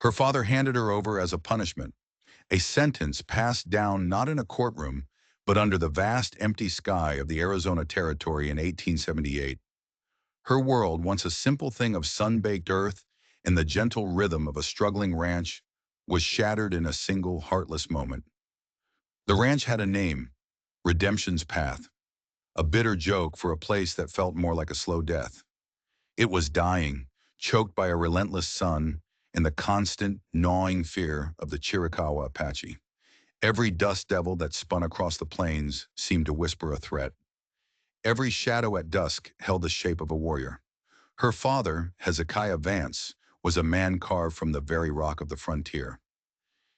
Her father handed her over as a punishment, a sentence passed down not in a courtroom, but under the vast empty sky of the Arizona Territory in 1878. Her world, once a simple thing of sun-baked earth and the gentle rhythm of a struggling ranch, was shattered in a single heartless moment. The ranch had a name, Redemption's Path, a bitter joke for a place that felt more like a slow death. It was dying, choked by a relentless sun and the constant, gnawing fear of the Chiricahua Apache. Every dust devil that spun across the plains seemed to whisper a threat. Every shadow at dusk held the shape of a warrior. Her father, Hezekiah Vance, was a man carved from the very rock of the frontier.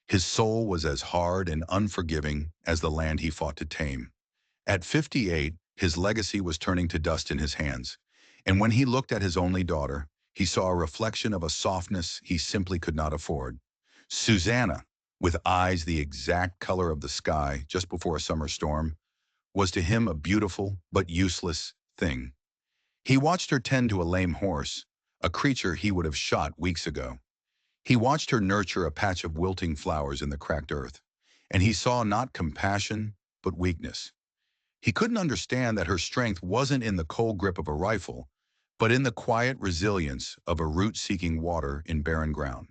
His soul was as hard and unforgiving as the land he fought to tame. At 58, his legacy was turning to dust in his hands, and when he looked at his only daughter, he saw a reflection of a softness he simply could not afford. Susanna, with eyes the exact color of the sky just before a summer storm, was to him a beautiful but useless thing. He watched her tend to a lame horse, a creature he would have shot weeks ago. He watched her nurture a patch of wilting flowers in the cracked earth, and he saw not compassion, but weakness. He couldn't understand that her strength wasn't in the cold grip of a rifle, but in the quiet resilience of a root seeking water in barren ground.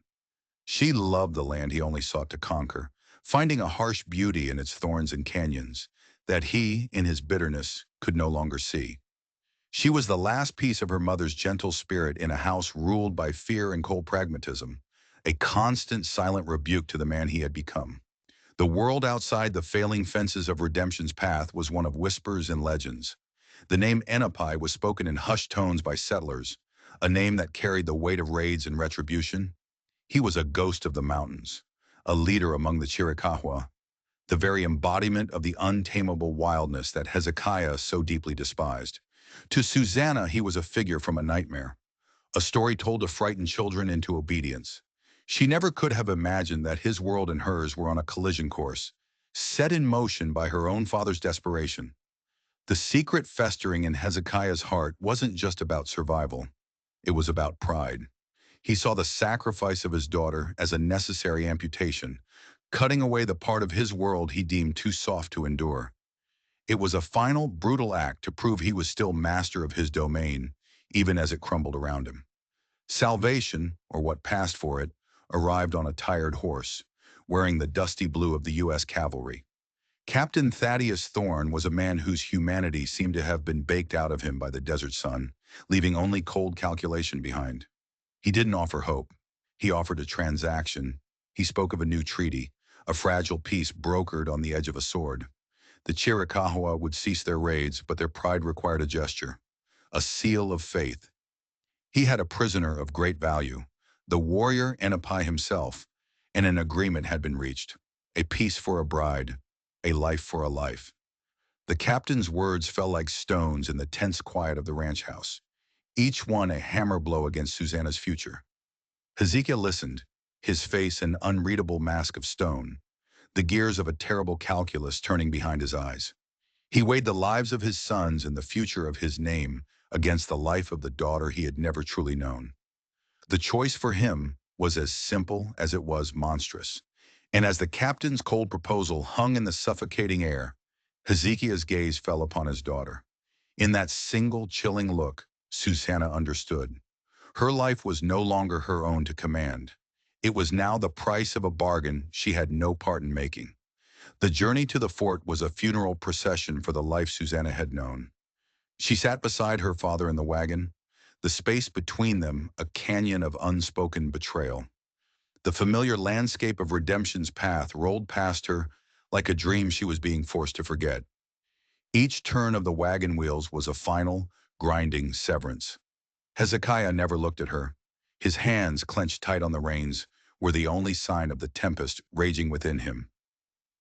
She loved the land he only sought to conquer, finding a harsh beauty in its thorns and canyons that he, in his bitterness, could no longer see. She was the last piece of her mother's gentle spirit in a house ruled by fear and cold pragmatism, a constant silent rebuke to the man he had become. The world outside the failing fences of Redemption's Path was one of whispers and legends. The name Enapai was spoken in hushed tones by settlers, a name that carried the weight of raids and retribution. He was a ghost of the mountains, a leader among the Chiricahua, the very embodiment of the untamable wildness that Hezekiah so deeply despised. To Susanna, he was a figure from a nightmare, a story told to frighten children into obedience. She never could have imagined that his world and hers were on a collision course, set in motion by her own father's desperation. The secret festering in Hezekiah's heart wasn't just about survival, it was about pride. He saw the sacrifice of his daughter as a necessary amputation, cutting away the part of his world he deemed too soft to endure. It was a final, brutal act to prove he was still master of his domain, even as it crumbled around him. Salvation, or what passed for it, arrived on a tired horse, wearing the dusty blue of the U.S. Cavalry. Captain Thaddeus Thorne was a man whose humanity seemed to have been baked out of him by the desert sun, leaving only cold calculation behind. He didn't offer hope. He offered a transaction. He spoke of a new treaty, a fragile peace brokered on the edge of a sword. The Chiricahua would cease their raids, but their pride required a gesture, a seal of faith. He had a prisoner of great value, the warrior Enapai himself, and an agreement had been reached, a peace for a bride, a life for a life. The captain's words fell like stones in the tense quiet of the ranch house, each one a hammer blow against Susanna's future. Hezekiah listened, his face an unreadable mask of stone, the gears of a terrible calculus turning behind his eyes. He weighed the lives of his sons and the future of his name against the life of the daughter he had never truly known. The choice for him was as simple as it was monstrous. And as the captain's cold proposal hung in the suffocating air, Hezekiah's gaze fell upon his daughter. In that single chilling look, Susanna understood. Her life was no longer her own to command. It was now the price of a bargain she had no part in making. The journey to the fort was a funeral procession for the life Susanna had known. She sat beside her father in the wagon, the space between them a canyon of unspoken betrayal. The familiar landscape of Redemption's Path rolled past her like a dream she was being forced to forget. Each turn of the wagon wheels was a final, grinding severance. Hezekiah never looked at her. His hands, clenched tight on the reins, were the only sign of the tempest raging within him.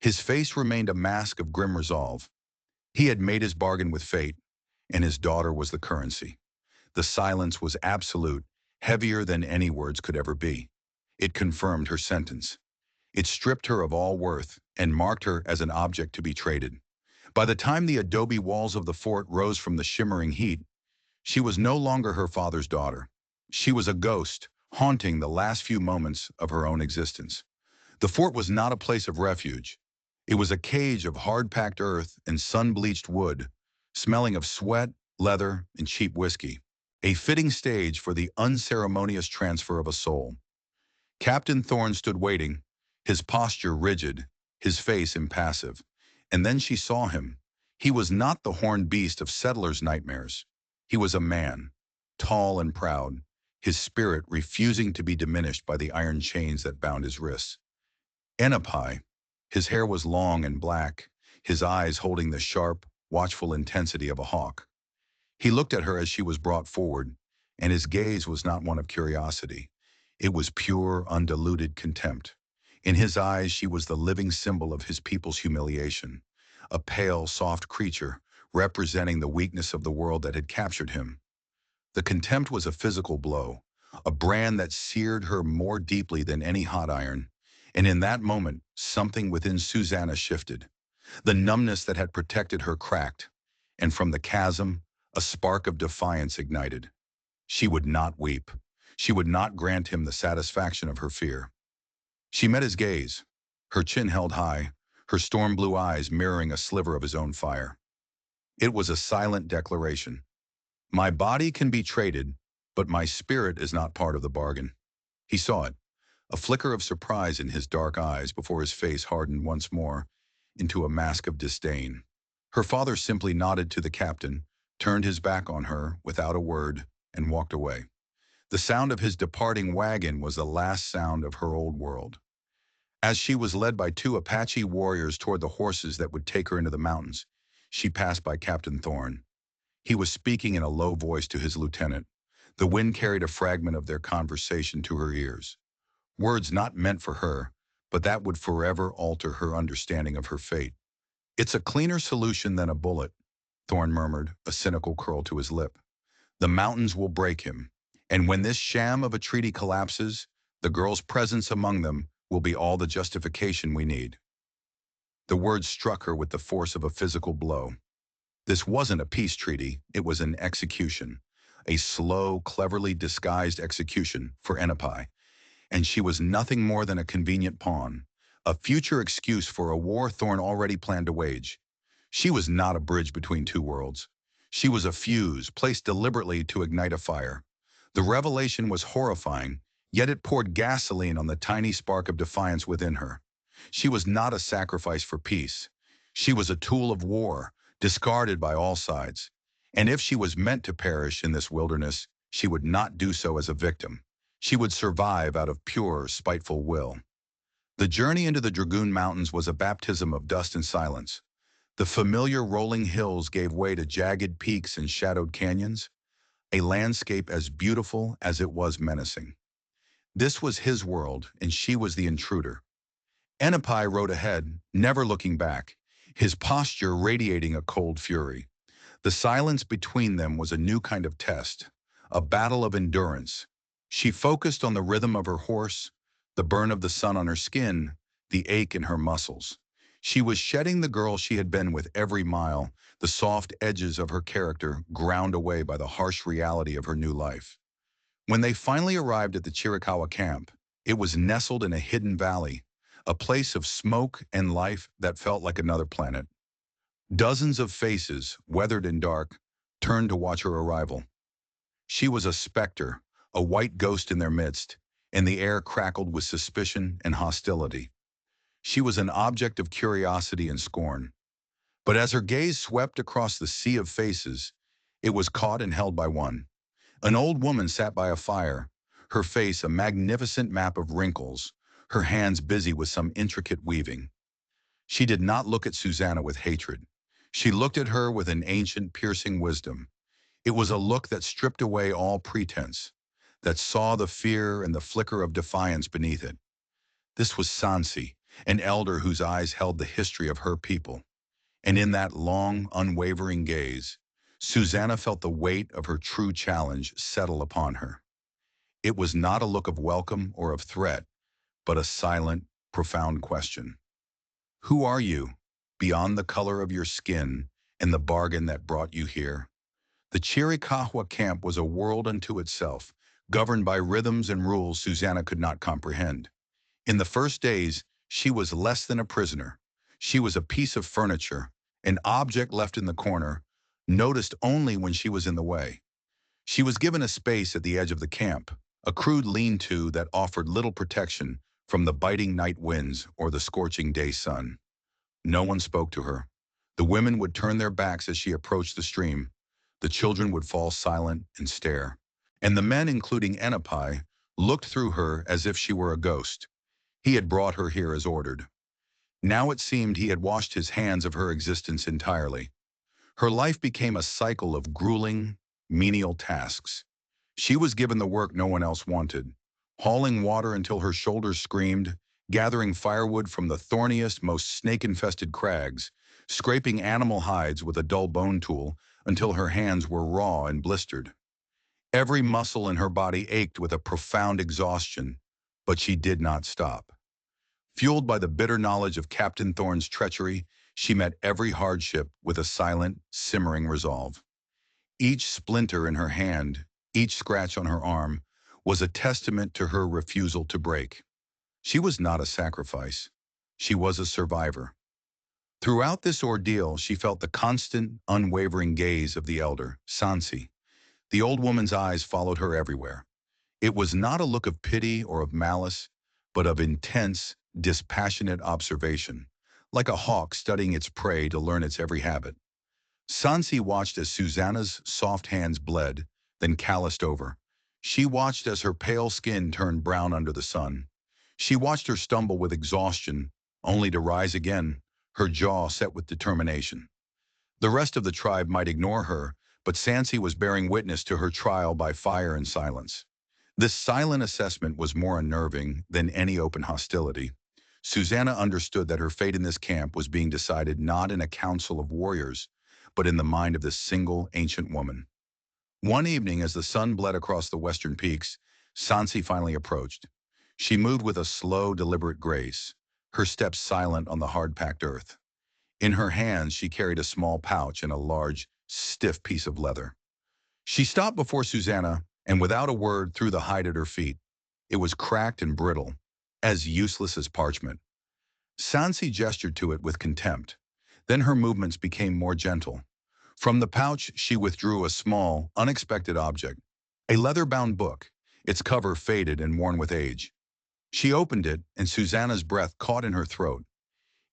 His face remained a mask of grim resolve. He had made his bargain with fate, and his daughter was the currency. The silence was absolute, heavier than any words could ever be. It confirmed her sentence. It stripped her of all worth and marked her as an object to be traded. By the time the adobe walls of the fort rose from the shimmering heat, she was no longer her father's daughter. She was a ghost, haunting the last few moments of her own existence. The fort was not a place of refuge. It was a cage of hard-packed earth and sun-bleached wood, smelling of sweat, leather, and cheap whiskey. A fitting stage for the unceremonious transfer of a soul. Captain Thorne stood waiting, his posture rigid, his face impassive. And then she saw him. He was not the horned beast of settlers' nightmares. He was a man, tall and proud, his spirit refusing to be diminished by the iron chains that bound his wrists. Enapai, his hair was long and black, his eyes holding the sharp, watchful intensity of a hawk. He looked at her as she was brought forward, and his gaze was not one of curiosity. It was pure, undiluted contempt. In his eyes, she was the living symbol of his people's humiliation, a pale, soft creature representing the weakness of the world that had captured him. The contempt was a physical blow, a brand that seared her more deeply than any hot iron. And in that moment, something within Susanna shifted. The numbness that had protected her cracked, and from the chasm, a spark of defiance ignited. She would not weep. She would not grant him the satisfaction of her fear. She met his gaze, her chin held high, her storm blue eyes mirroring a sliver of his own fire. It was a silent declaration. My body can be traded, but my spirit is not part of the bargain. He saw it, a flicker of surprise in his dark eyes before his face hardened once more into a mask of disdain. Her father simply nodded to the captain, turned his back on her without a word, and walked away. The sound of his departing wagon was the last sound of her old world. As she was led by two Apache warriors toward the horses that would take her into the mountains, she passed by Captain Thorne. He was speaking in a low voice to his lieutenant. The wind carried a fragment of their conversation to her ears. Words not meant for her, but that would forever alter her understanding of her fate. It's a cleaner solution than a bullet, Thorne murmured, a cynical curl to his lip. The mountains will break him, and when this sham of a treaty collapses, the girl's presence among them will be all the justification we need. The words struck her with the force of a physical blow. This wasn't a peace treaty, it was an execution. A slow, cleverly disguised execution for Enapai. And she was nothing more than a convenient pawn, a future excuse for a war Thorne already planned to wage. She was not a bridge between two worlds. She was a fuse placed deliberately to ignite a fire. The revelation was horrifying, yet it poured gasoline on the tiny spark of defiance within her. She was not a sacrifice for peace. She was a tool of war, discarded by all sides. And if she was meant to perish in this wilderness, she would not do so as a victim. She would survive out of pure, spiteful will. The journey into the Dragoon Mountains was a baptism of dust and silence. The familiar rolling hills gave way to jagged peaks and shadowed canyons, a landscape as beautiful as it was menacing. This was his world, and she was the intruder. Enapai rode ahead, never looking back, his posture radiating a cold fury. The silence between them was a new kind of test, a battle of endurance. She focused on the rhythm of her horse, the burn of the sun on her skin, the ache in her muscles. She was shedding the girl she had been with every mile, the soft edges of her character ground away by the harsh reality of her new life. When they finally arrived at the Chiricahua camp, it was nestled in a hidden valley, a place of smoke and life that felt like another planet. Dozens of faces, weathered and dark, turned to watch her arrival. She was a specter, a white ghost in their midst, and the air crackled with suspicion and hostility. She was an object of curiosity and scorn. But as her gaze swept across the sea of faces, it was caught and held by one. An old woman sat by a fire, her face a magnificent map of wrinkles, her hands busy with some intricate weaving. She did not look at Susanna with hatred. She looked at her with an ancient, piercing wisdom. It was a look that stripped away all pretense, that saw the fear and the flicker of defiance beneath it. This was Sansi, an elder whose eyes held the history of her people. And in that long, unwavering gaze, Susanna felt the weight of her true challenge settle upon her. It was not a look of welcome or of threat, but a silent, profound question. Who are you, beyond the color of your skin and the bargain that brought you here? The Chiricahua camp was a world unto itself, governed by rhythms and rules Susanna could not comprehend. In the first days, she was less than a prisoner. She was a piece of furniture, an object left in the corner, noticed only when she was in the way. She was given a space at the edge of the camp, a crude lean-to that offered little protection from the biting night winds or the scorching day sun. No one spoke to her. The women would turn their backs as she approached the stream. The children would fall silent and stare. And the men, including Enapai, looked through her as if she were a ghost. He had brought her here as ordered. Now it seemed he had washed his hands of her existence entirely. Her life became a cycle of grueling, menial tasks. She was given the work no one else wanted, hauling water until her shoulders screamed, gathering firewood from the thorniest, most snake-infested crags, scraping animal hides with a dull bone tool until her hands were raw and blistered. Every muscle in her body ached with a profound exhaustion, but she did not stop. Fueled by the bitter knowledge of Captain Thorne's treachery, she met every hardship with a silent, simmering resolve. Each splinter in her hand, each scratch on her arm, was a testament to her refusal to break. She was not a sacrifice. She was a survivor. Throughout this ordeal, she felt the constant, unwavering gaze of the elder, Sansi. The old woman's eyes followed her everywhere. It was not a look of pity or of malice, but of intense, dispassionate observation, like a hawk studying its prey to learn its every habit. Sansi watched as Susanna's soft hands bled, then calloused over. She watched as her pale skin turned brown under the sun. She watched her stumble with exhaustion, only to rise again, her jaw set with determination. The rest of the tribe might ignore her, but Sansi was bearing witness to her trial by fire and silence. This silent assessment was more unnerving than any open hostility. Susanna understood that her fate in this camp was being decided not in a council of warriors, but in the mind of this single ancient woman. One evening, as the sun bled across the western peaks, Sansi finally approached. She moved with a slow, deliberate grace, her steps silent on the hard-packed earth. In her hands, she carried a small pouch and a large, stiff piece of leather. She stopped before Susanna and without a word threw the hide at her feet. It was cracked and brittle, as useless as parchment. Sansi gestured to it with contempt. Then her movements became more gentle. From the pouch, she withdrew a small, unexpected object, a leather-bound book, its cover faded and worn with age. She opened it, and Susanna's breath caught in her throat.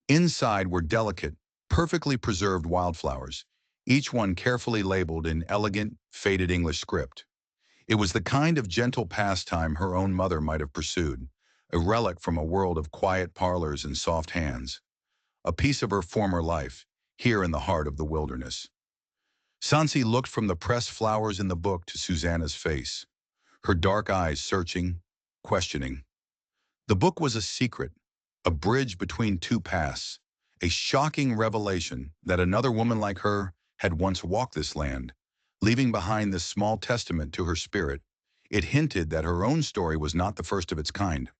Inside were delicate, perfectly preserved wildflowers, each one carefully labeled in elegant, faded English script. It was the kind of gentle pastime her own mother might have pursued, a relic from a world of quiet parlors and soft hands, a piece of her former life, here in the heart of the wilderness. Sansi looked from the pressed flowers in the book to Susanna's face, her dark eyes searching, questioning. The book was a secret, a bridge between two paths, a shocking revelation that another woman like her had once walked this land, leaving behind this small testament to her spirit. It hinted that her own story was not the first of its kind.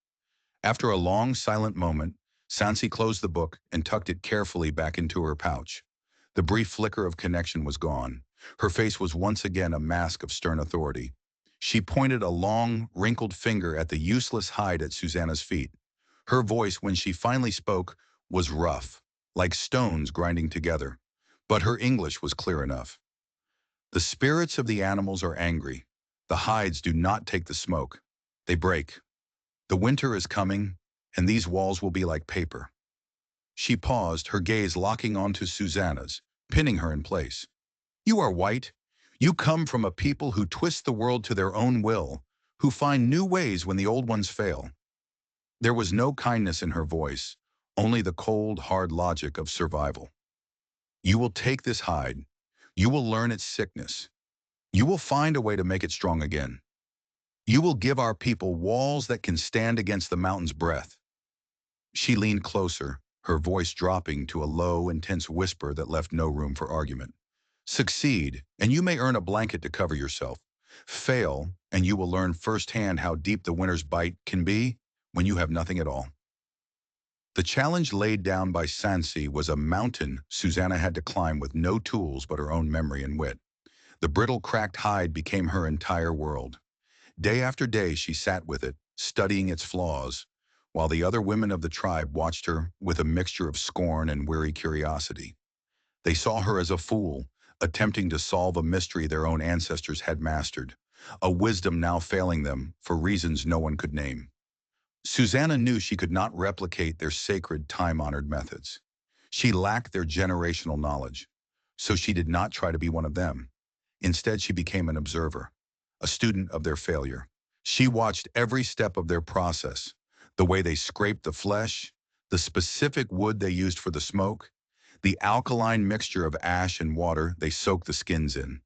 After a long, silent moment, Sansi closed the book and tucked it carefully back into her pouch. The brief flicker of connection was gone. Her face was once again a mask of stern authority. She pointed a long, wrinkled finger at the useless hide at Susanna's feet. Her voice, when she finally spoke, was rough, like stones grinding together. But her English was clear enough. The spirits of the animals are angry. The hides do not take the smoke. They break. The winter is coming, and these walls will be like paper. She paused, her gaze locking onto Susanna's, pinning her in place. You are white. You come from a people who twist the world to their own will, who find new ways when the old ones fail. There was no kindness in her voice, only the cold, hard logic of survival. You will take this hide. You will learn its sickness. You will find a way to make it strong again. You will give our people walls that can stand against the mountain's breath. She leaned closer, her voice dropping to a low, intense whisper that left no room for argument. Succeed, and you may earn a blanket to cover yourself. Fail, and you will learn firsthand how deep the winter's bite can be when you have nothing at all. The challenge laid down by Sansi was a mountain Susanna had to climb with no tools but her own memory and wit. The brittle, cracked hide became her entire world. Day after day, she sat with it, studying its flaws, while the other women of the tribe watched her with a mixture of scorn and weary curiosity. They saw her as a fool, attempting to solve a mystery their own ancestors had mastered, a wisdom now failing them for reasons no one could name. Susanna knew she could not replicate their sacred, time-honored methods. She lacked their generational knowledge, so she did not try to be one of them. Instead, she became an observer, a student of their failure. She watched every step of their process, the way they scraped the flesh, the specific wood they used for the smoke, the alkaline mixture of ash and water they soaked the skins in.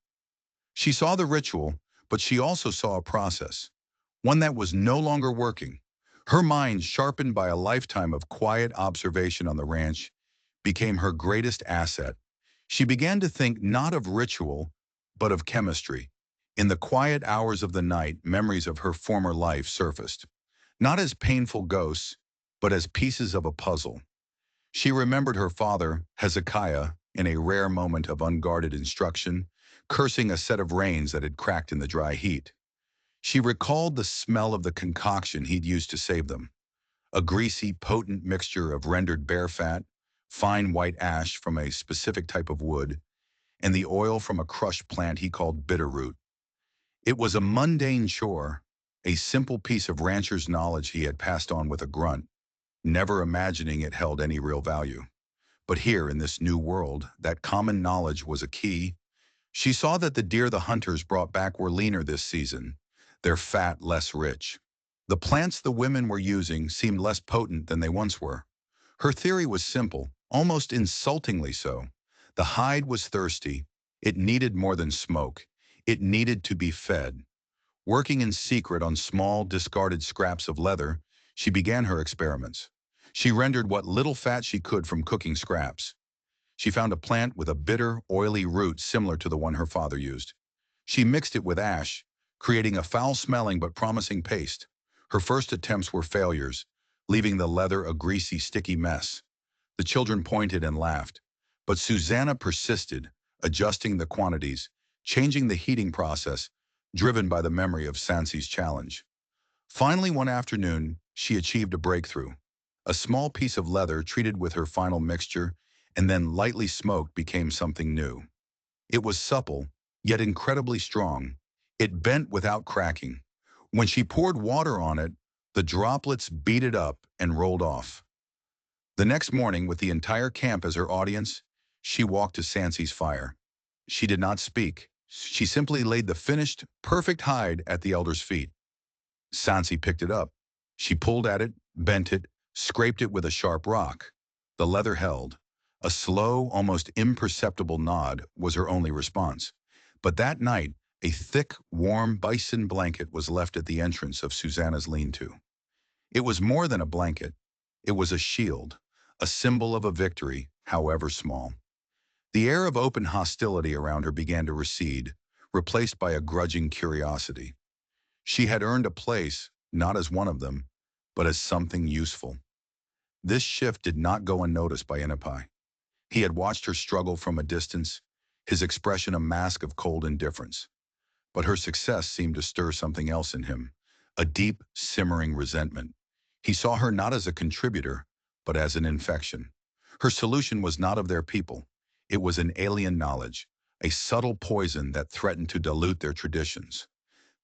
She saw the ritual, but she also saw a process, one that was no longer working. Her mind, sharpened by a lifetime of quiet observation on the ranch, became her greatest asset. She began to think not of ritual, but of chemistry. In the quiet hours of the night, memories of her former life surfaced, not as painful ghosts, but as pieces of a puzzle. She remembered her father, Hezekiah, in a rare moment of unguarded instruction, cursing a set of reins that had cracked in the dry heat. She recalled the smell of the concoction he'd used to save them, a greasy, potent mixture of rendered bear fat, fine white ash from a specific type of wood, and the oil from a crushed plant he called bitterroot. It was a mundane chore, a simple piece of rancher's knowledge he had passed on with a grunt, never imagining it held any real value. But here, in this new world, that common knowledge was a key. She saw that the deer the hunters brought back were leaner this season, their fat less rich. The plants the women were using seemed less potent than they once were. Her theory was simple, almost insultingly so. The hide was thirsty. It needed more than smoke. It needed to be fed. Working in secret on small, discarded scraps of leather, she began her experiments. She rendered what little fat she could from cooking scraps. She found a plant with a bitter, oily root similar to the one her father used. She mixed it with ash, creating a foul-smelling but promising paste. Her first attempts were failures, leaving the leather a greasy, sticky mess. The children pointed and laughed. But Susanna persisted, adjusting the quantities, changing the heating process, driven by the memory of Sansi's challenge. Finally, one afternoon, she achieved a breakthrough. A small piece of leather treated with her final mixture and then lightly smoked became something new. It was supple, yet incredibly strong. It bent without cracking. When she poured water on it, the droplets beaded up and rolled off. The next morning, with the entire camp as her audience, she walked to Sansi's fire. She did not speak. She simply laid the finished, perfect hide at the elder's feet. Sansi picked it up. She pulled at it, bent it, scraped it with a sharp rock. The leather held. A slow, almost imperceptible nod was her only response. But that night, a thick, warm bison blanket was left at the entrance of Susanna's lean-to. It was more than a blanket. It was a shield, a symbol of a victory, however small. The air of open hostility around her began to recede, replaced by a grudging curiosity. She had earned a place, not as one of them, but as something useful. This shift did not go unnoticed by Inupai. He had watched her struggle from a distance, his expression a mask of cold indifference. But her success seemed to stir something else in him, a deep, simmering resentment. He saw her not as a contributor, but as an infection. Her solution was not of their people. It was an alien knowledge, a subtle poison that threatened to dilute their traditions,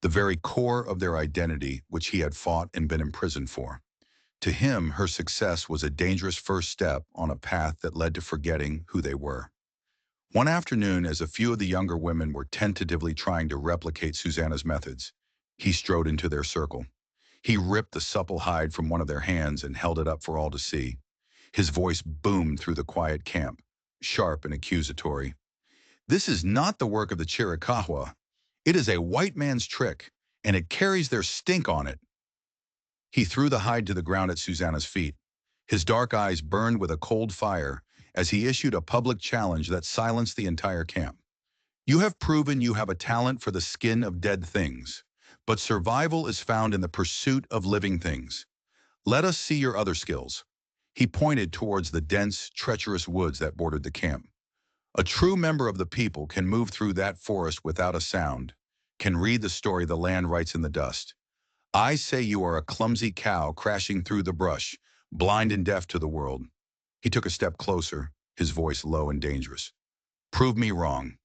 the very core of their identity which he had fought and been imprisoned for. To him, her success was a dangerous first step on a path that led to forgetting who they were. One afternoon, as a few of the younger women were tentatively trying to replicate Susanna's methods, he strode into their circle. He ripped the supple hide from one of their hands and held it up for all to see. His voice boomed through the quiet camp, sharp and accusatory. "This is not the work of the Chiricahua. It is a white man's trick, and it carries their stink on it." He threw the hide to the ground at Susanna's feet. His dark eyes burned with a cold fire as he issued a public challenge that silenced the entire camp. "You have proven you have a talent for the skin of dead things, but survival is found in the pursuit of living things. Let us see your other skills." He pointed towards the dense, treacherous woods that bordered the camp. "A true member of the people can move through that forest without a sound. can read the story the land writes in the dust. I say you are a clumsy cow crashing through the brush, blind and deaf to the world. He took a step closer, his voice low and dangerous. Prove me wrong.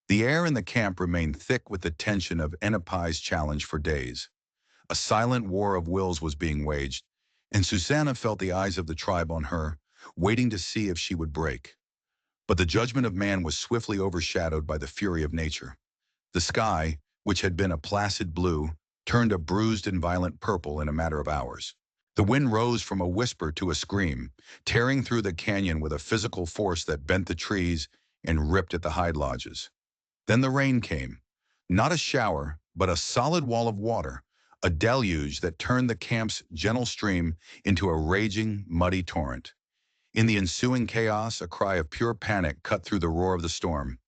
The air in the camp remained thick with the tension of Enipai's challenge for days. A silent war of wills was being waged, and Susanna felt the eyes of the tribe on her, waiting to see if she would break. But the judgment of man was swiftly overshadowed by the fury of nature. The sky, which had been a placid blue, turned a bruised and violent purple in a matter of hours. The wind rose from a whisper to a scream, tearing through the canyon with a physical force that bent the trees and ripped at the hide lodges. Then the rain came. Not a shower, but a solid wall of water, a deluge that turned the camp's gentle stream into a raging, muddy torrent. In the ensuing chaos, a cry of pure panic cut through the roar of the storm.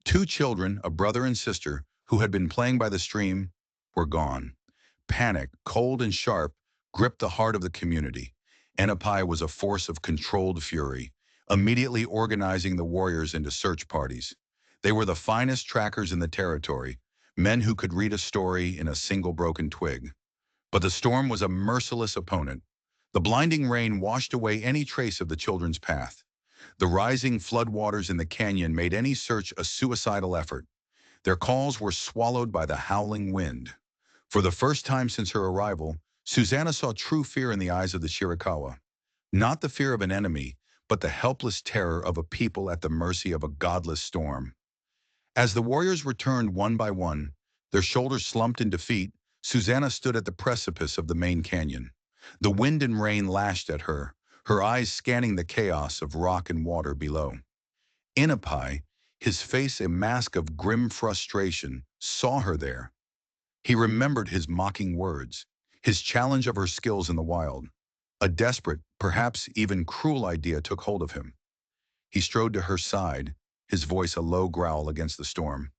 Two children, a brother and sister, who had been playing by the stream, were gone. Panic, cold and sharp, gripped the heart of the community. Enipai was a force of controlled fury, immediately organizing the warriors into search parties. They were the finest trackers in the territory, men who could read a story in a single broken twig. But the storm was a merciless opponent. The blinding rain washed away any trace of the children's path. The rising floodwaters in the canyon made any search a suicidal effort. Their calls were swallowed by the howling wind. For the first time since her arrival, Susanna saw true fear in the eyes of the Shirakawa. Not the fear of an enemy, but the helpless terror of a people at the mercy of a godless storm. As the warriors returned one by one, their shoulders slumped in defeat, Susanna stood at the precipice of the main canyon. The wind and rain lashed at her, her eyes scanning the chaos of rock and water below. Inipai, his face a mask of grim frustration, saw her there. He remembered his mocking words, his challenge of her skills in the wild. A desperate, perhaps even cruel idea took hold of him. He strode to her side, his voice a low growl against the storm.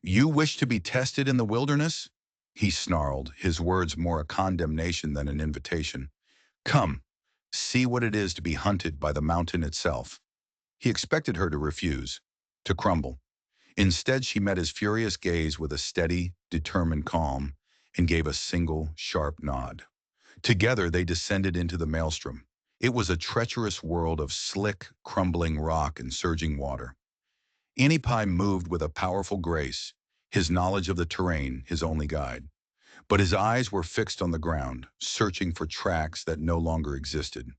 You wish to be tested in the wilderness? He snarled, his words more a condemnation than an invitation. Come, see what it is to be hunted by the mountain itself. He expected her to refuse, to crumble. Instead, she met his furious gaze with a steady, determined calm and gave a single, sharp nod. Together, they descended into the maelstrom. It was a treacherous world of slick, crumbling rock and surging water. Inipai moved with a powerful grace, his knowledge of the terrain his only guide. But his eyes were fixed on the ground, searching for tracks that no longer existed.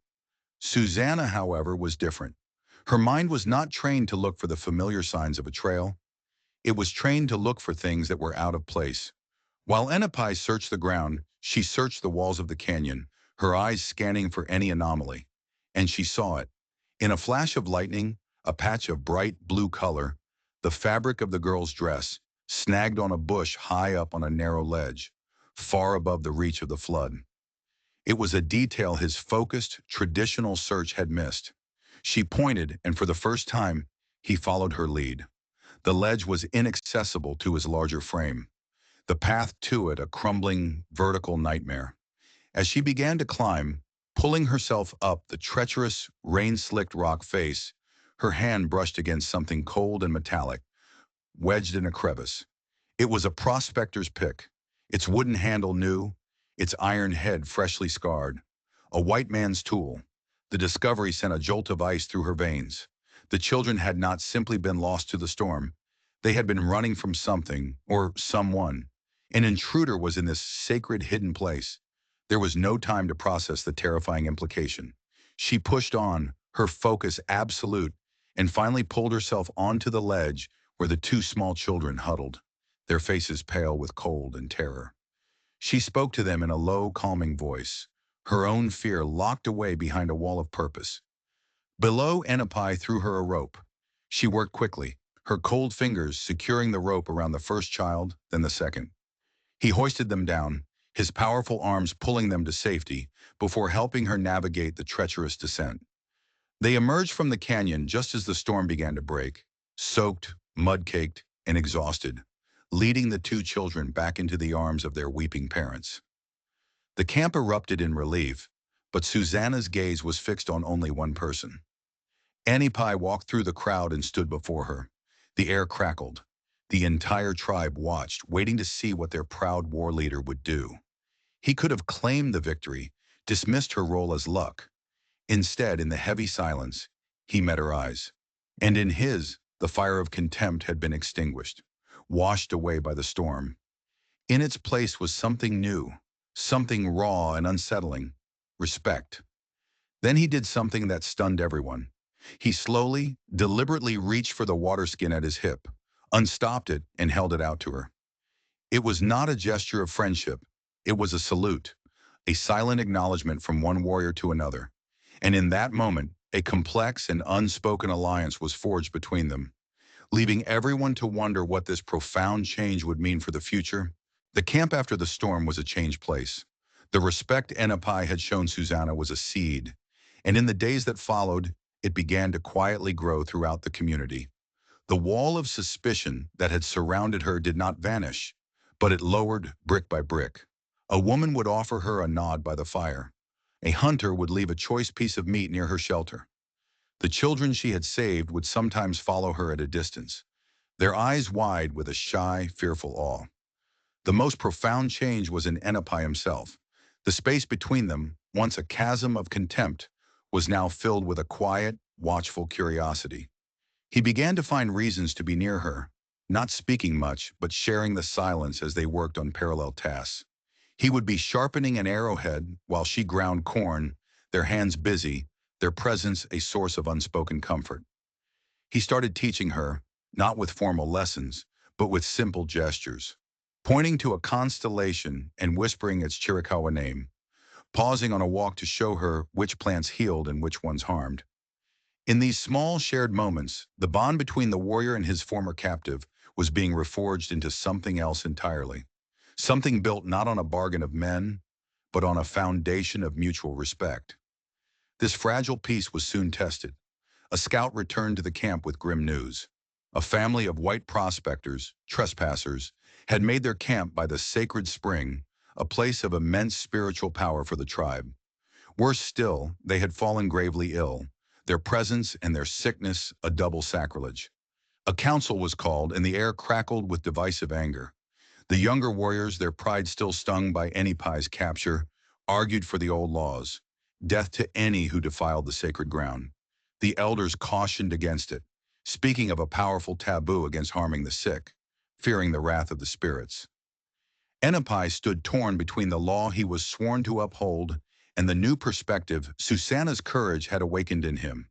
Susanna, however, was different. Her mind was not trained to look for the familiar signs of a trail. It was trained to look for things that were out of place. While Enipai searched the ground, she searched the walls of the canyon, her eyes scanning for any anomaly. And she saw it. In a flash of lightning, a patch of bright blue color, the fabric of the girl's dress, snagged on a bush high up on a narrow ledge, far above the reach of the flood. It was a detail his focused, traditional search had missed. She pointed, and for the first time, he followed her lead. The ledge was inaccessible to his larger frame. The path to it a crumbling, vertical nightmare. As she began to climb, pulling herself up the treacherous, rain-slicked rock face, her hand brushed against something cold and metallic, wedged in a crevice. It was a prospector's pick, its wooden handle new, its iron head freshly scarred. A white man's tool. The discovery sent a jolt of ice through her veins. The children had not simply been lost to the storm. They had been running from something, or someone. An intruder was in this sacred hidden place. There was no time to process the terrifying implication. She pushed on, her focus absolute, and finally pulled herself onto the ledge where the two small children huddled, their faces pale with cold and terror. She spoke to them in a low, calming voice, her own fear locked away behind a wall of purpose. Below, Enipai threw her a rope. She worked quickly, her cold fingers securing the rope around the first child, then the second. He hoisted them down, his powerful arms pulling them to safety before helping her navigate the treacherous descent. They emerged from the canyon just as the storm began to break, soaked, mud-caked, and exhausted, leading the two children back into the arms of their weeping parents. The camp erupted in relief, but Susanna's gaze was fixed on only one person. Anipai walked through the crowd and stood before her. The air crackled. The entire tribe watched, waiting to see what their proud war leader would do. He could have claimed the victory, dismissed her role as luck. Instead, in the heavy silence, he met her eyes. And in his, the fire of contempt had been extinguished, washed away by the storm. In its place was something new, something raw and unsettling: respect. Then he did something that stunned everyone. He slowly, deliberately reached for the water skin at his hip, unstopped it, and held it out to her. It was not a gesture of friendship. It was a salute, a silent acknowledgement from one warrior to another. And in that moment, a complex and unspoken alliance was forged between them, leaving everyone to wonder what this profound change would mean for the future. The camp after the storm was a changed place. The respect Anapai had shown Susanna was a seed, and in the days that followed, it began to quietly grow throughout the community. The wall of suspicion that had surrounded her did not vanish, but it lowered brick by brick. A woman would offer her a nod by the fire. A hunter would leave a choice piece of meat near her shelter. The children she had saved would sometimes follow her at a distance, their eyes wide with a shy, fearful awe. The most profound change was in Enopai himself. The space between them, once a chasm of contempt, was now filled with a quiet, watchful curiosity. He began to find reasons to be near her, not speaking much, but sharing the silence as they worked on parallel tasks. He would be sharpening an arrowhead while she ground corn, their hands busy, their presence a source of unspoken comfort. He started teaching her, not with formal lessons, but with simple gestures, pointing to a constellation and whispering its Chiricahua name, pausing on a walk to show her which plants healed and which ones harmed. In these small shared moments, the bond between the warrior and his former captive was being reforged into something else entirely. Something built not on a bargain of men, but on a foundation of mutual respect. This fragile peace was soon tested. A scout returned to the camp with grim news. A family of white prospectors, trespassers, had made their camp by the sacred spring, a place of immense spiritual power for the tribe. Worse still, they had fallen gravely ill, their presence and their sickness a double sacrilege. A council was called, and the air crackled with divisive anger. The younger warriors, their pride still stung by Enipai's capture, argued for the old laws: death to any who defiled the sacred ground. The elders cautioned against it, speaking of a powerful taboo against harming the sick, fearing the wrath of the spirits. Enipai stood torn between the law he was sworn to uphold and the new perspective Susanna's courage had awakened in him.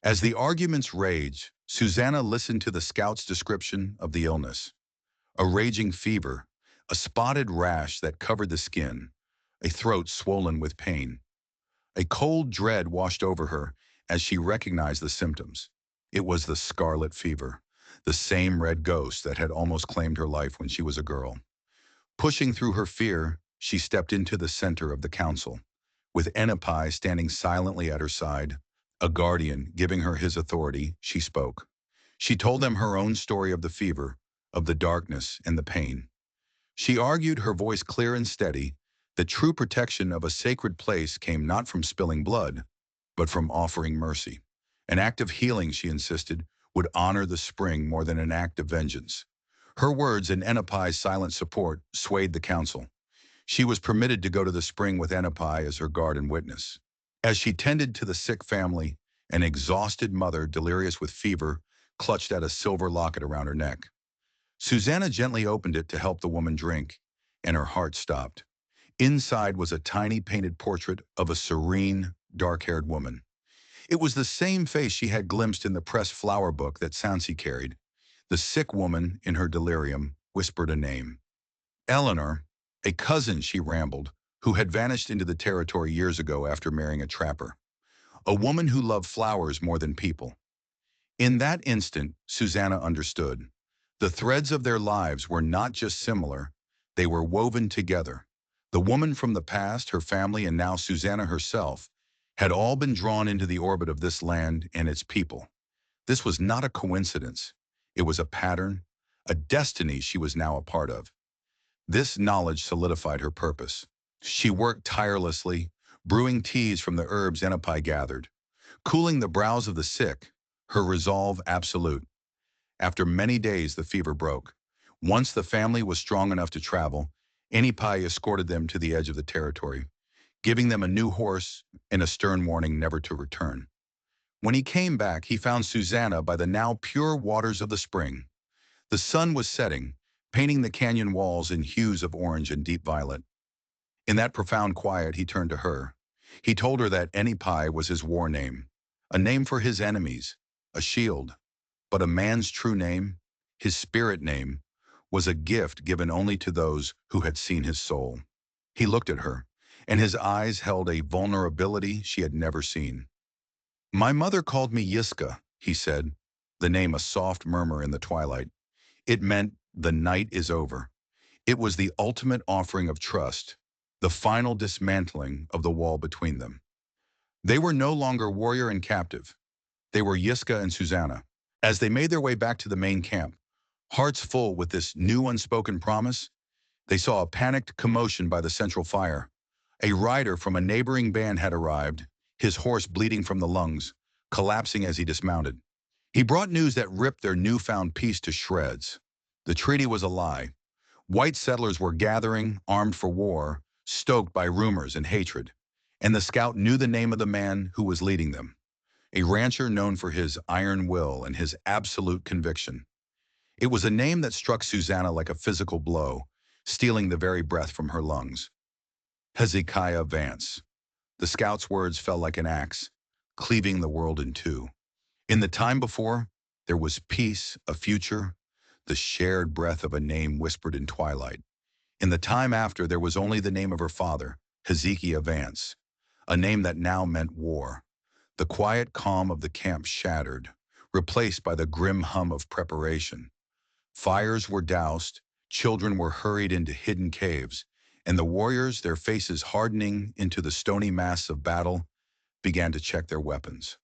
As the arguments raged, Susanna listened to the scout's description of the illness: a raging fever, a spotted rash that covered the skin, a throat swollen with pain. A cold dread washed over her as she recognized the symptoms. It was the scarlet fever, the same red ghost that had almost claimed her life when she was a girl. Pushing through her fear, she stepped into the center of the council, with Enipai standing silently at her side, a guardian giving her his authority. She spoke. She told them her own story of the fever, of the darkness and the pain. She argued, her voice clear and steady, that true protection of a sacred place came not from spilling blood, but from offering mercy. An act of healing, she insisted, would honor the spring more than an act of vengeance. Her words and Enipai's silent support swayed the council. She was permitted to go to the spring with Enipai as her guard and witness. As she tended to the sick family, an exhausted mother, delirious with fever, clutched at a silver locket around her neck. Susanna gently opened it to help the woman drink, and her heart stopped. Inside was a tiny painted portrait of a serene, dark-haired woman. It was the same face she had glimpsed in the pressed flower book that Sansi carried. The sick woman, in her delirium, whispered a name: Eleanor, a cousin, she rambled, who had vanished into the territory years ago after marrying a trapper. A woman who loved flowers more than people. In that instant, Susanna understood. The threads of their lives were not just similar, they were woven together. The woman from the past, her family, and now Susanna herself, had all been drawn into the orbit of this land and its people. This was not a coincidence. It was a pattern, a destiny she was now a part of. This knowledge solidified her purpose. She worked tirelessly, brewing teas from the herbs Enipai gathered, cooling the brows of the sick, her resolve absolute. After many days, the fever broke. Once the family was strong enough to travel, Enipai escorted them to the edge of the territory, giving them a new horse and a stern warning never to return. When he came back, he found Susanna by the now pure waters of the spring. The sun was setting, painting the canyon walls in hues of orange and deep violet. In that profound quiet, he turned to her. He told her that Enipai was his war name, a name for his enemies, a shield. But a man's true name, his spirit name, was a gift given only to those who had seen his soul. He looked at her, and his eyes held a vulnerability she had never seen. My mother called me Yiska, he said, the name a soft murmur in the twilight. It meant the night is over. It was the ultimate offering of trust, the final dismantling of the wall between them. They were no longer warrior and captive. They were Yiska and Susanna. As they made their way back to the main camp, hearts full with this new unspoken promise, they saw a panicked commotion by the central fire. A rider from a neighboring band had arrived, his horse bleeding from the lungs, collapsing as he dismounted. He brought news that ripped their newfound peace to shreds. The treaty was a lie. White settlers were gathering, armed for war, stoked by rumors and hatred. And the scout knew the name of the man who was leading them, a rancher known for his iron will and his absolute conviction. It was a name that struck Susanna like a physical blow, stealing the very breath from her lungs. Hezekiah Vance. The scout's words fell like an axe, cleaving the world in two. In the time before, there was peace, a future, the shared breath of a name whispered in twilight. In the time after, there was only the name of her father, Hezekiah Vance, a name that now meant war. The quiet calm of the camp shattered, replaced by the grim hum of preparation. Fires were doused, children were hurried into hidden caves, and the warriors, their faces hardening into the stony mass of battle, began to check their weapons.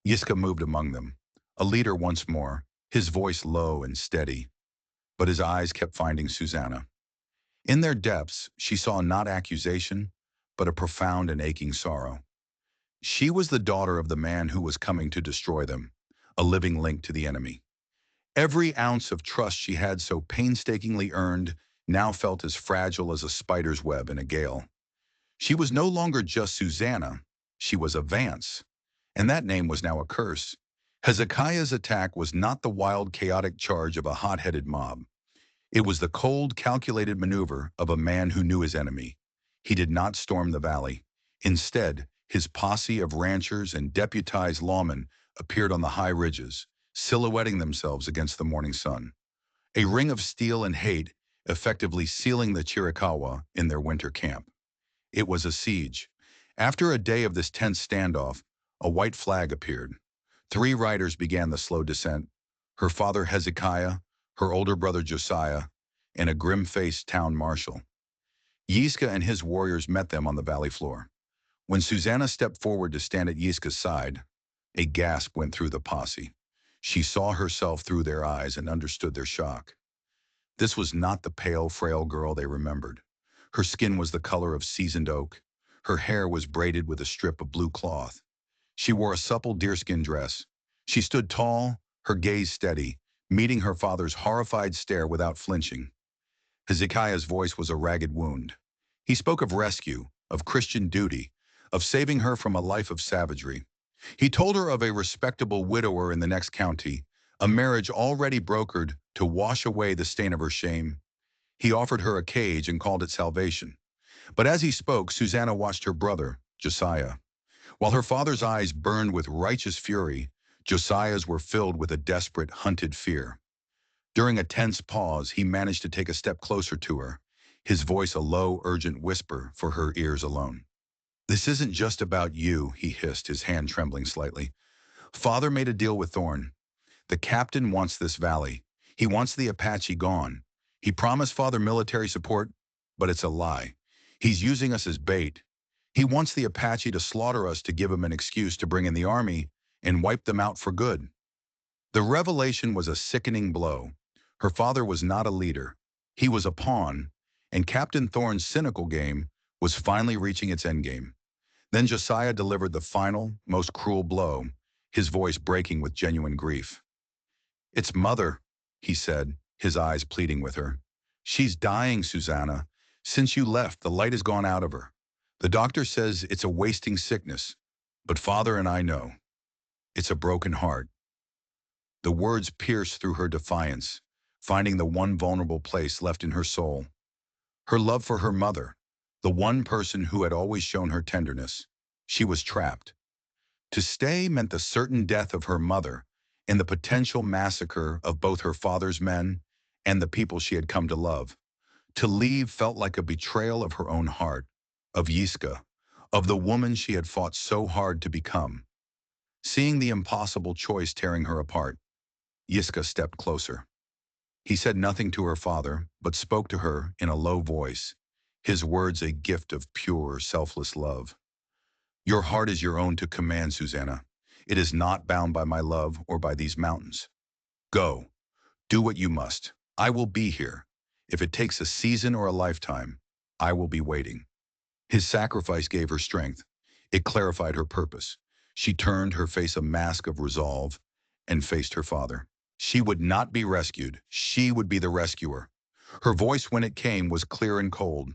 Yiska moved among them, a leader once more, his voice low and steady, but his eyes kept finding Susanna. In their depths, she saw not accusation, but a profound and aching sorrow. She was the daughter of the man who was coming to destroy them, a living link to the enemy. Every ounce of trust she had so painstakingly earned now felt as fragile as a spider's web in a gale. She was no longer just Susanna, she was a Vance, and that name was now a curse. Hezekiah's attack was not the wild, chaotic charge of a hot-headed mob. It was the cold, calculated maneuver of a man who knew his enemy. He did not storm the valley. Instead, his posse of ranchers and deputized lawmen appeared on the high ridges, silhouetting themselves against the morning sun. A ring of steel and hate, effectively sealing the Chiricahua in their winter camp. It was a siege. After a day of this tense standoff, a white flag appeared. 3 riders began the slow descent, her father Hezekiah, her older brother Josiah, and a grim-faced town marshal. Yiska and his warriors met them on the valley floor. When Susanna stepped forward to stand at Yiska's side, a gasp went through the posse. She saw herself through their eyes and understood their shock. This was not the pale, frail girl they remembered. Her skin was the color of seasoned oak. Her hair was braided with a strip of blue cloth. She wore a supple deerskin dress. She stood tall, her gaze steady, meeting her father's horrified stare without flinching. Hezekiah's voice was a ragged wound. He spoke of rescue, of Christian duty, of saving her from a life of savagery. He told her of a respectable widower in the next county, a marriage already brokered to wash away the stain of her shame. He offered her a cage and called it salvation. But as he spoke, Susanna watched her brother, Josiah. While her father's eyes burned with righteous fury, Josiah's were filled with a desperate, hunted fear. During a tense pause, he managed to take a step closer to her, his voice a low, urgent whisper for her ears alone. This isn't just about you, he hissed, his hand trembling slightly. Father made a deal with Thorn. The captain wants this valley. He wants the Apache gone. He promised Father military support, but it's a lie. He's using us as bait. He wants the Apache to slaughter us to give him an excuse to bring in the army and wipe them out for good. The revelation was a sickening blow. Her father was not a leader. He was a pawn, and Captain Thorne's cynical game was finally reaching its endgame. Then Josiah delivered the final, most cruel blow, his voice breaking with genuine grief. "It's mother," he said, his eyes pleading with her. "She's dying, Susanna. Since you left, the light has gone out of her. The doctor says it's a wasting sickness, but father and I know. It's a broken heart." The words pierced through her defiance, finding the one vulnerable place left in her soul. Her love for her mother, the one person who had always shown her tenderness. She was trapped. To stay meant the certain death of her mother and the potential massacre of both her father's men and the people she had come to love. To leave felt like a betrayal of her own heart, of Yiska, of the woman she had fought so hard to become. Seeing the impossible choice tearing her apart, Yiska stepped closer. He said nothing to her father, but spoke to her in a low voice, his words a gift of pure, selfless love. "Your heart is your own to command, Susanna. It is not bound by my love or by these mountains. Go, do what you must. I will be here. If it takes a season or a lifetime, I will be waiting." His sacrifice gave her strength. It clarified her purpose. She turned, her face a mask of resolve, and faced her father. She would not be rescued. She would be the rescuer. Her voice, when it came, was clear and cold,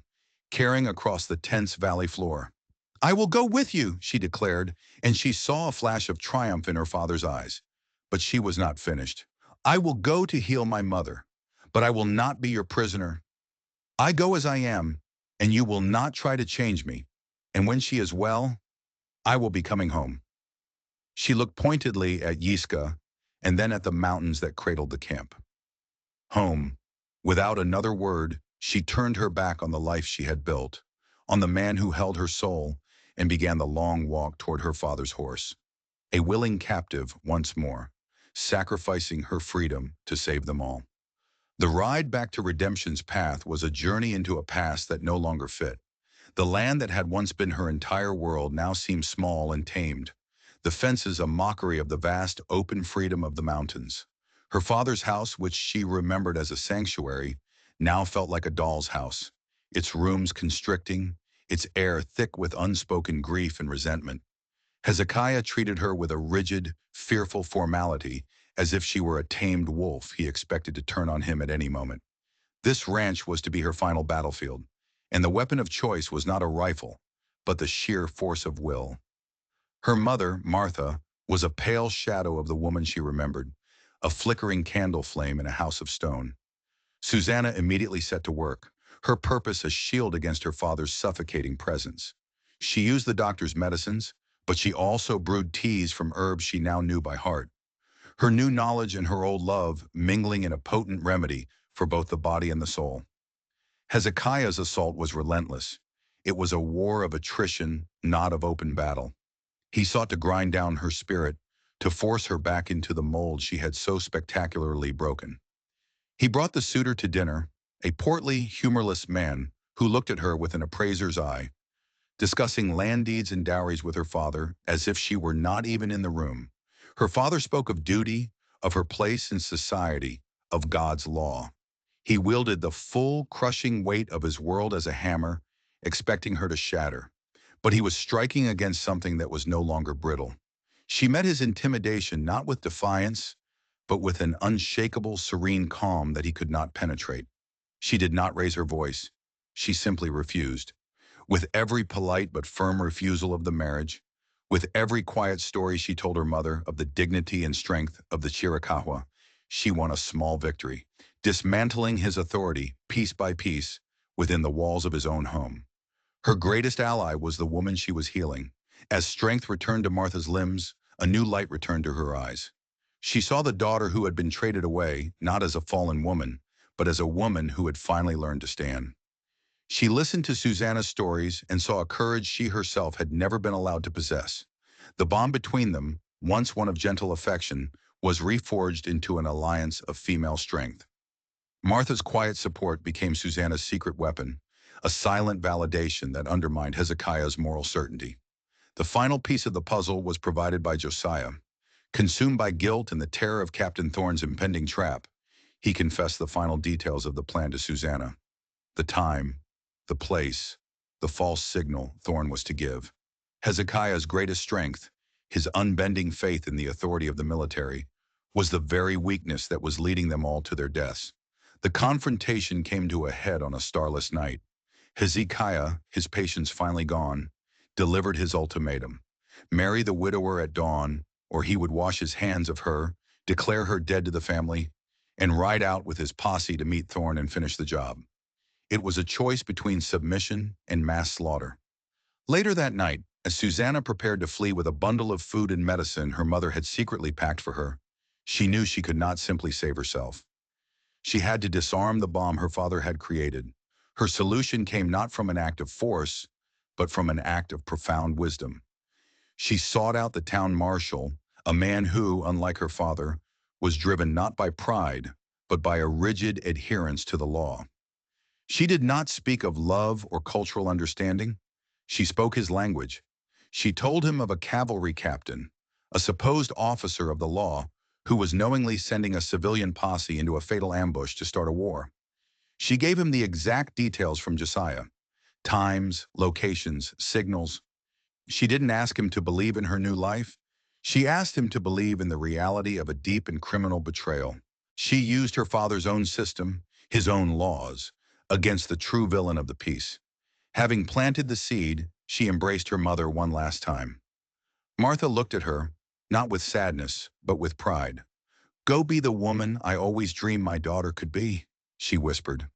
carrying across the tense valley floor. "I will go with you," she declared, and she saw a flash of triumph in her father's eyes. But she was not finished. "I will go to heal my mother, but I will not be your prisoner. I go as I am, and you will not try to change me. And when she is well, I will be coming home." She looked pointedly at Yiska and then at the mountains that cradled the camp. Home. Without another word, she turned her back on the life she had built, on the man who held her soul, and began the long walk toward her father's horse. A willing captive once more, sacrificing her freedom to save them all. The ride back to redemption's path was a journey into a past that no longer fit. The land that had once been her entire world now seemed small and tamed, the fences a mockery of the vast open freedom of the mountains. Her father's house, which she remembered as a sanctuary, now felt like a doll's house, its rooms constricting, its air thick with unspoken grief and resentment. Hezekiah treated her with a rigid, fearful formality, as if she were a tamed wolf he expected to turn on him at any moment. This ranch was to be her final battlefield, and the weapon of choice was not a rifle, but the sheer force of will. Her mother, Martha, was a pale shadow of the woman she remembered, a flickering candle flame in a house of stone. Susanna immediately set to work, her purpose a shield against her father's suffocating presence. She used the doctor's medicines, but she also brewed teas from herbs she now knew by heart. Her new knowledge and her old love mingling in a potent remedy for both the body and the soul. Hezekiah's assault was relentless. It was a war of attrition, not of open battle. He sought to grind down her spirit, to force her back into the mold she had so spectacularly broken. He brought the suitor to dinner, a portly, humorless man who looked at her with an appraiser's eye, discussing land deeds and dowries with her father as if she were not even in the room. Her father spoke of duty, of her place in society, of God's law. He wielded the full, crushing weight of his world as a hammer, expecting her to shatter. But he was striking against something that was no longer brittle. She met his intimidation not with defiance, but with an unshakable, serene calm that he could not penetrate. She did not raise her voice. She simply refused. With every polite but firm refusal of the marriage, with every quiet story she told her mother of the dignity and strength of the Chiricahua, she won a small victory, dismantling his authority piece by piece within the walls of his own home. Her greatest ally was the woman she was healing. As strength returned to Martha's limbs, a new light returned to her eyes. She saw the daughter who had been traded away, not as a fallen woman, but as a woman who had finally learned to stand. She listened to Susanna's stories and saw a courage she herself had never been allowed to possess. The bond between them, once one of gentle affection, was reforged into an alliance of female strength. Martha's quiet support became Susanna's secret weapon, a silent validation that undermined Hezekiah's moral certainty. The final piece of the puzzle was provided by Josiah. Consumed by guilt and the terror of Captain Thorne's impending trap, he confessed the final details of the plan to Susanna. The time, the place, the false signal Thorne was to give. Hezekiah's greatest strength, his unbending faith in the authority of the military, was the very weakness that was leading them all to their deaths. The confrontation came to a head on a starless night. Hezekiah, his patience finally gone, delivered his ultimatum. Marry the widower at dawn, or he would wash his hands of her, declare her dead to the family, and ride out with his posse to meet Thorn and finish the job. It was a choice between submission and mass slaughter. Later that night, as Susanna prepared to flee with a bundle of food and medicine her mother had secretly packed for her, she knew she could not simply save herself. She had to disarm the bomb her father had created. Her solution came not from an act of force, but from an act of profound wisdom. She sought out the town marshal, a man who, unlike her father, was driven not by pride, but by a rigid adherence to the law. She did not speak of love or cultural understanding. She spoke his language. She told him of a cavalry captain, a supposed officer of the law, who was knowingly sending a civilian posse into a fatal ambush to start a war. She gave him the exact details from Josiah: times, locations, signals. She didn't ask him to believe in her new life. She asked him to believe in the reality of a deep and criminal betrayal. She used her father's own system, his own laws, against the true villain of the piece. Having planted the seed, she embraced her mother one last time. Martha looked at her, not with sadness, but with pride. "Go be the woman I always dreamed my daughter could be," she whispered.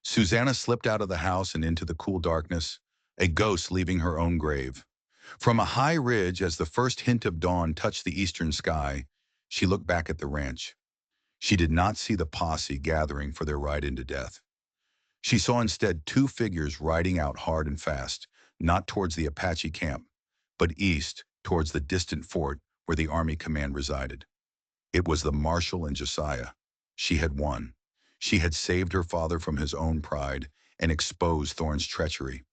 Susanna slipped out of the house and into the cool darkness, a ghost leaving her own grave. From a high ridge, as the first hint of dawn touched the eastern sky, she looked back at the ranch. She did not see the posse gathering for their ride into death. She saw instead two figures riding out hard and fast, not towards the Apache camp, but east towards the distant fort where the army command resided. It was the marshal and Josiah. She had won. She had saved her father from his own pride and exposed Thorn's treachery.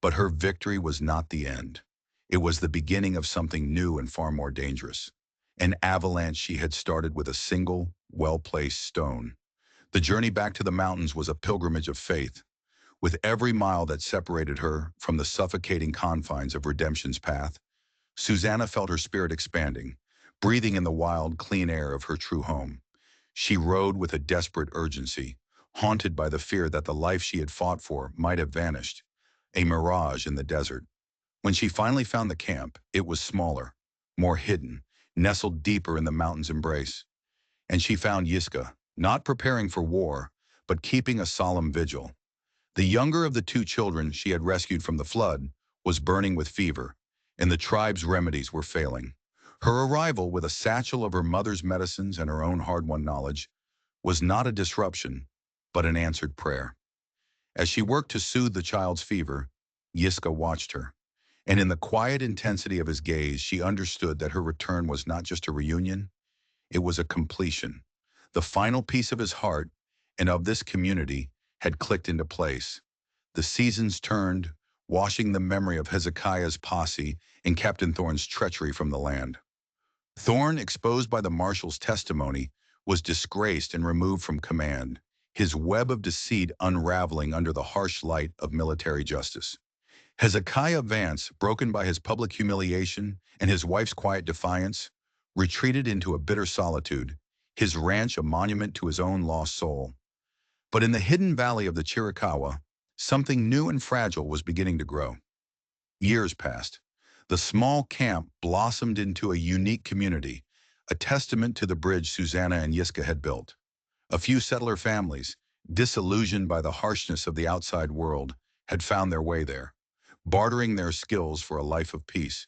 But her victory was not the end. It was the beginning of something new and far more dangerous. An avalanche she had started with a single, well-placed stone. The journey back to the mountains was a pilgrimage of faith. With every mile that separated her from the suffocating confines of redemption's path, Susanna felt her spirit expanding, breathing in the wild, clean air of her true home. She rode with a desperate urgency, haunted by the fear that the life she had fought for might have vanished, a mirage in the desert. When she finally found the camp, it was smaller, more hidden, nestled deeper in the mountain's embrace. And she found Yiska, not preparing for war, but keeping a solemn vigil. The younger of the two children she had rescued from the flood was burning with fever, and the tribe's remedies were failing. Her arrival, with a satchel of her mother's medicines and her own hard-won knowledge, was not a disruption, but an answered prayer. As she worked to soothe the child's fever, Yiska watched her. And in the quiet intensity of his gaze, she understood that her return was not just a reunion, it was a completion. The final piece of his heart and of this community had clicked into place. The seasons turned, washing the memory of Hezekiah's posse and Captain Thorn's treachery from the land. Thorn, exposed by the marshal's testimony, was disgraced and removed from command, his web of deceit unraveling under the harsh light of military justice. Hezekiah Vance, broken by his public humiliation and his wife's quiet defiance, retreated into a bitter solitude, his ranch a monument to his own lost soul. But in the hidden valley of the Chiricahua, something new and fragile was beginning to grow. Years passed. The small camp blossomed into a unique community, a testament to the bridge Susanna and Yiska had built. A few settler families, disillusioned by the harshness of the outside world, had found their way there, bartering their skills for a life of peace.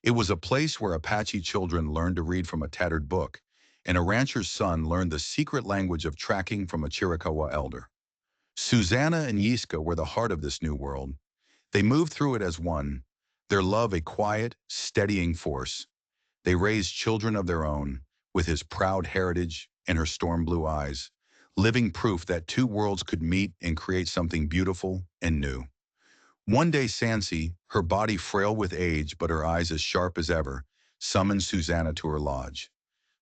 It was a place where Apache children learned to read from a tattered book, and a rancher's son learned the secret language of tracking from a Chiricahua elder. Susanna and Yiska were the heart of this new world. They moved through it as one, their love a quiet, steadying force. They raised children of their own, with his proud heritage and her storm-blue eyes, living proof that two worlds could meet and create something beautiful and new. One day Sansi, her body frail with age but her eyes as sharp as ever, summoned Susanna to her lodge.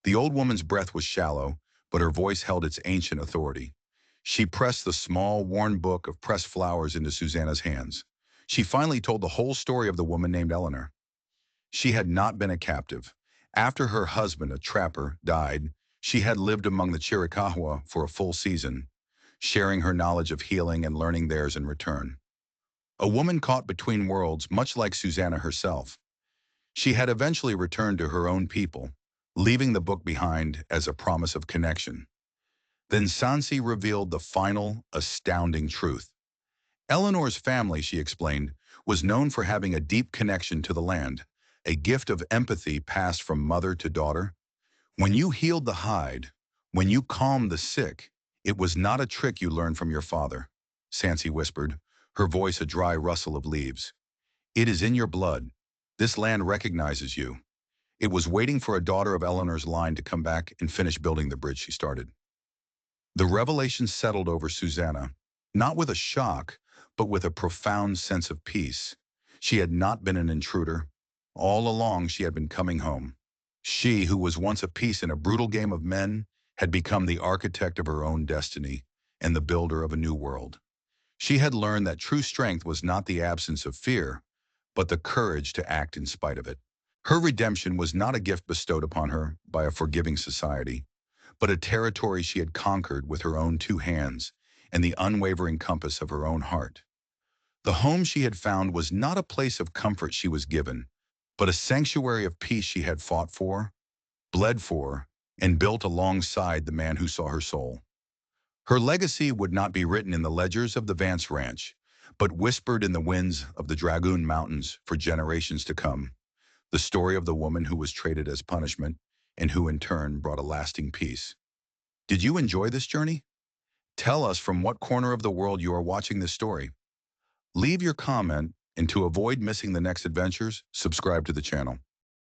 The old woman's breath was shallow, but her voice held its ancient authority. She pressed the small, worn book of pressed flowers into Susanna's hands. She finally told the whole story of the woman named Eleanor. She had not been a captive. After her husband, a trapper, died, She had lived among the Chiricahua for a full season, sharing her knowledge of healing and learning theirs in return. A woman caught between worlds, much like Susanna herself. She had eventually returned to her own people, leaving the book behind as a promise of connection. Then Sansi revealed the final, astounding truth. Eleanor's family, she explained, was known for having a deep connection to the land, a gift of empathy passed from mother to daughter. When you healed the hide, when you calmed the sick, it was not a trick you learned from your father, Sansi whispered, her voice a dry rustle of leaves. It is in your blood. This land recognizes you. It was waiting for a daughter of Eleanor's line to come back and finish building the bridge she started. The revelation settled over Susanna, not with a shock, but with a profound sense of peace. She had not been an intruder. All along she had been coming home. She, who was once a piece in a brutal game of men, had become the architect of her own destiny and the builder of a new world. She had learned that true strength was not the absence of fear, but the courage to act in spite of it. Her redemption was not a gift bestowed upon her by a forgiving society, but a territory she had conquered with her own two hands and the unwavering compass of her own heart. The home she had found was not a place of comfort she was given, but a sanctuary of peace she had fought for, bled for, and built alongside the man who saw her soul. Her legacy would not be written in the ledgers of the Vance Ranch, but whispered in the winds of the Dragoon Mountains for generations to come. The story of the woman who was traded as punishment and who in turn brought a lasting peace. Did you enjoy this journey? Tell us from what corner of the world you are watching this story. Leave your comment, and to avoid missing the next adventures, subscribe to the channel.